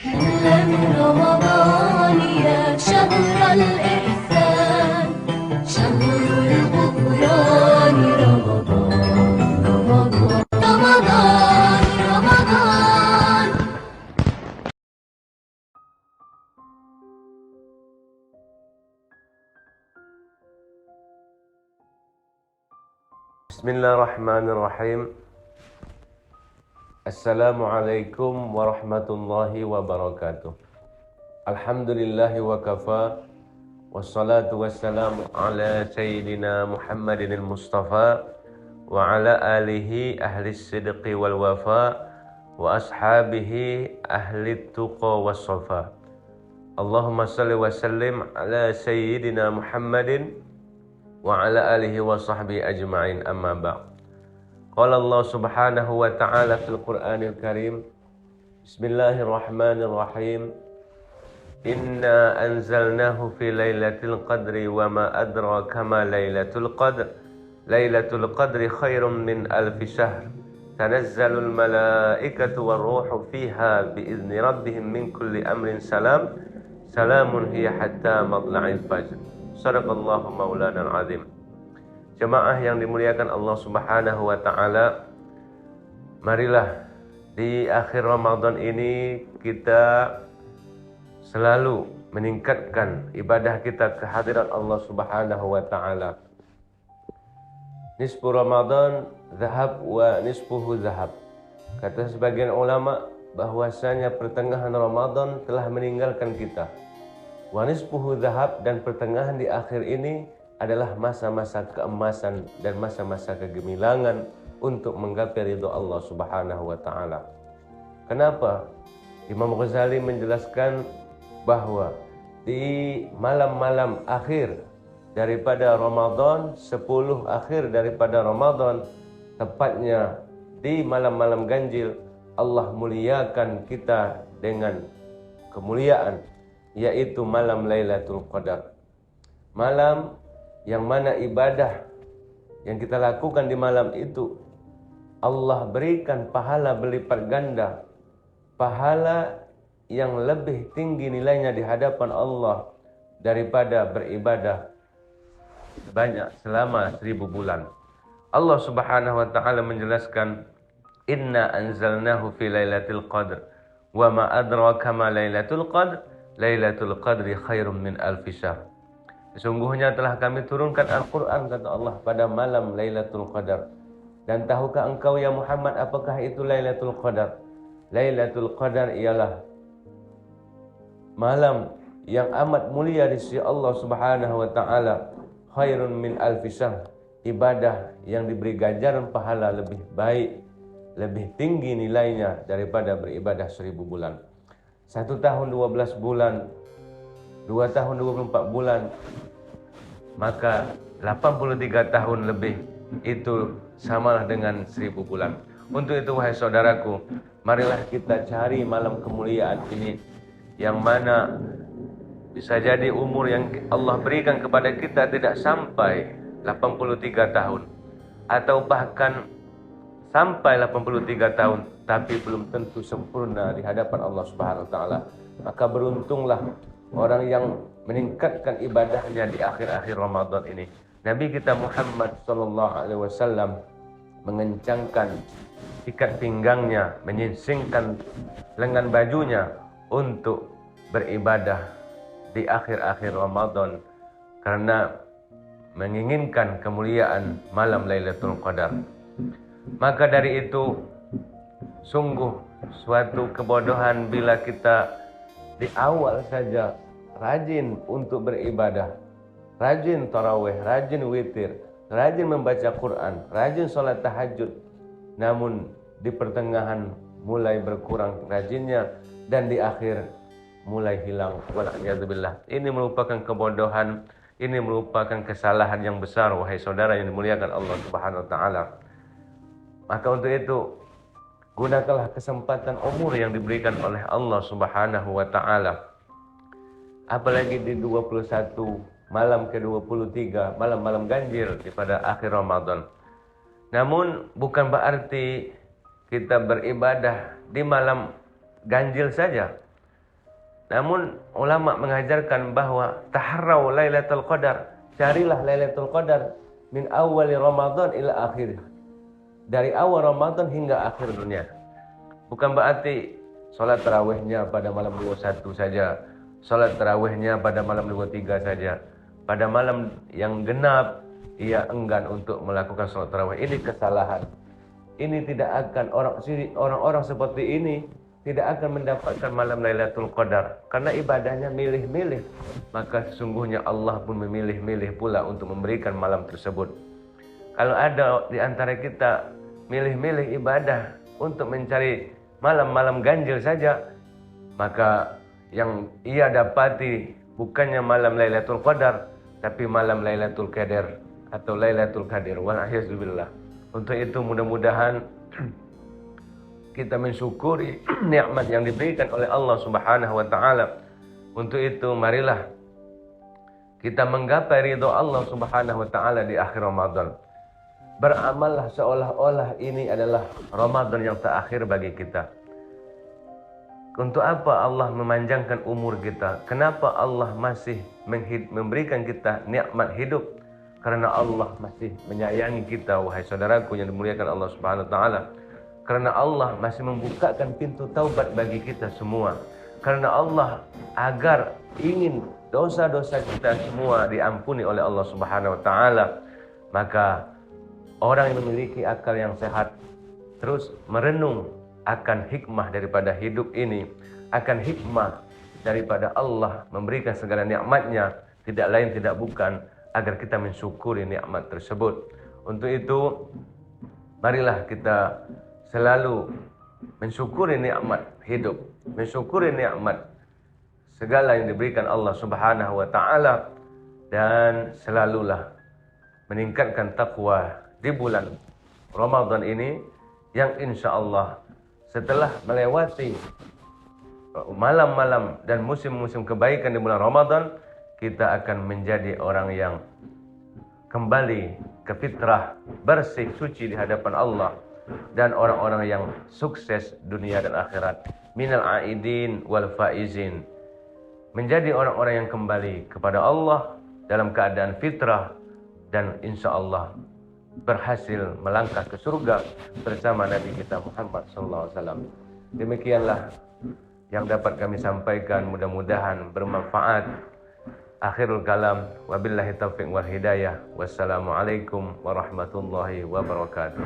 أهلا رمضان يا شهر الإحسان شهر الغفران رمضان رمضان رمضان رمضان. Bismillahirrahmanirrahim. Assalamualaikum warahmatullahi wabarakatuh. Alhamdulillahi wa kafa. Wassalatu wassalamu ala sayyidina Muhammadin al-Mustafa wa ala alihi ahli sidqi wal wafa wa ashabihi ahli tuqa was safa. Allahumma salli wa sallim ala sayyidina Muhammadin wa ala alihi wa sahbihi ajma'in, amma ba'd. Qala Allah subhanahu wa ta'ala fil Qur'anil Karim. Bismillahirrahmanirrahim. Inna anzalnahu fi lailatul qadri wa ma adraka ma lailatul qadr. Lailatul qadri khairum min alfi syahr. Tanazzalul malaikatu warruhu fiha biizni rabbihim min kulli amrin salam. Salamun hiya hatta matla'il fajr. Sadaqallahu maulana al-azim. Jemaah yang dimuliakan Allah Subhanahu wa ta'ala, marilah di akhir Ramadan ini kita selalu meningkatkan ibadah kita kehadiran Allah Subhanahu wa ta'ala. Nisfu Ramadan zahab wa nisfuhu zahab. Kata sebagian ulama bahwasanya pertengahan Ramadan telah meninggalkan kita. Wa nisfuhu zahab, dan pertengahan di akhir ini adalah masa-masa keemasan dan masa-masa kegemilangan untuk menggapai ridho Allah Subhanahu wa ta'ala. Kenapa? Imam Ghazali menjelaskan bahwa di malam-malam akhir daripada Ramadan, 10 akhir daripada Ramadan, tepatnya di malam-malam ganjil, Allah muliakan kita dengan kemuliaan, yaitu malam Lailatul Qadar. Malam yang mana ibadah yang kita lakukan di malam itu Allah berikan pahala berlipat ganda, pahala yang lebih tinggi nilainya di hadapan Allah daripada beribadah banyak selama 1000 bulan. Allah Subhanahu wa ta'ala menjelaskan, Inna anzalnahu fi lailatul qadr wa ma adraka ma lailatul qadr. Lailatul qadri khairum min alfi syahr. Sesungguhnya telah kami turunkan Al-Quran, kata Allah, pada malam Lailatul Qadar. Dan tahukah engkau ya Muhammad apakah itu Lailatul Qadar? Lailatul Qadar ialah malam yang amat mulia di sisi Allah Subhanahu wa ta'ala. Khairun min alfi syahr. Ibadah yang diberi ganjaran pahala lebih baik, lebih tinggi nilainya daripada beribadah 1000 bulan. 1 tahun 12 bulan, 2 tahun 24 bulan, maka 83 tahun lebih itu samalah dengan 1000 bulan. Untuk itu wahai saudaraku, marilah kita cari malam kemuliaan ini, yang mana bisa jadi umur yang Allah berikan kepada kita tidak sampai 83 tahun, atau bahkan sampai 83 tahun, tapi belum tentu sempurna di hadapan Allah Subhanahu wa ta'ala. Maka beruntunglah orang yang meningkatkan ibadahnya di akhir-akhir Ramadan ini. Nabi kita Muhammad sallallahu alaihi wasallam mengencangkan ikat pinggangnya, menyingsingkan lengan bajunya untuk beribadah di akhir-akhir Ramadan karena menginginkan kemuliaan malam Lailatul Qadar. Maka dari itu sungguh suatu kebodohan bila kita di awal saja rajin untuk beribadah, rajin tarawih, rajin witir, rajin membaca Quran, rajin sholat tahajud, namun di pertengahan mulai berkurang rajinnya dan di akhir mulai hilang. Wal'iyadzubillah. Ini merupakan kebodohan, ini merupakan kesalahan yang besar, wahai saudara yang dimuliakan Allah Subhanahu wa ta'ala. Maka untuk itu, gunakanlah kesempatan umur yang diberikan oleh Allah Subhanahu wa ta'ala. Apalagi di 21 malam ke-23, malam-malam ganjil pada akhir Ramadan. Namun bukan berarti kita beribadah di malam ganjil saja. Namun ulama mengajarkan bahwa taharrau Lailatul Qadar, carilah Lailatul Qadar min awali Ramadan ila akhir. Dari awal Ramadan hingga akhir dunia. Bukan berarti salat tarawihnya pada malam 21 saja, salat tarawihnya pada malam 23 saja. Pada malam yang genap ia enggan untuk melakukan salat tarawih. Ini kesalahan. Ini tidak akan orang-orang seperti ini tidak akan mendapatkan malam Lailatul Qadar karena ibadahnya milih-milih. Maka sesungguhnya Allah pun memilih-milih pula untuk memberikan malam tersebut. Kalau ada di antara kita milih-milih ibadah untuk mencari malam-malam ganjil saja, maka yang ia dapati bukannya malam Lailatul Qadar, tapi malam Lailatul Qadar atau Lailatul Qadir. Wal'ahiyazubillah. Untuk itu mudah-mudahan kita mensyukuri nikmat yang diberikan oleh Allah Subhanahu wa taala. Untuk itu marilah kita menggapai ridha Allah Subhanahu wa taala di akhir Ramadan. Beramallah seolah-olah ini adalah Ramadan yang terakhir bagi kita. Untuk apa Allah memanjangkan umur kita? Kenapa Allah masih memberikan kita nikmat hidup? Karena Allah masih menyayangi kita, wahai saudaraku yang dimuliakan Allah Subhanahu wa taala. Karena Allah masih membukakan pintu taubat bagi kita semua. Karena Allah agar ingin dosa-dosa kita semua diampuni oleh Allah Subhanahu wa taala. Maka orang yang memiliki akal yang sehat terus merenung akan hikmah daripada hidup ini, akan hikmah daripada Allah memberikan segala nikmatnya, tidak lain tidak bukan agar kita mensyukuri nikmat tersebut. Untuk itu marilah kita selalu mensyukuri nikmat hidup, mensyukuri nikmat segala yang diberikan Allah Subhanahu wa taala, dan selalulah meningkatkan takwa di bulan Ramadan ini yang insya-Allah setelah melewati malam-malam dan musim-musim kebaikan di bulan Ramadan, kita akan menjadi orang yang kembali ke fitrah, bersih, suci di hadapan Allah, dan orang-orang yang sukses dunia dan akhirat. Minal aidin wal faizin. Menjadi orang-orang yang kembali kepada Allah dalam keadaan fitrah dan insya Allah berhasil melangkah ke surga bersama Nabi kita Muhammad SAW. Demikianlah yang dapat kami sampaikan, mudah-mudahan bermanfaat. Akhirul kalam, wabillahi taufiq wal hidayah. Wassalamualaikum warahmatullahi wabarakatuh.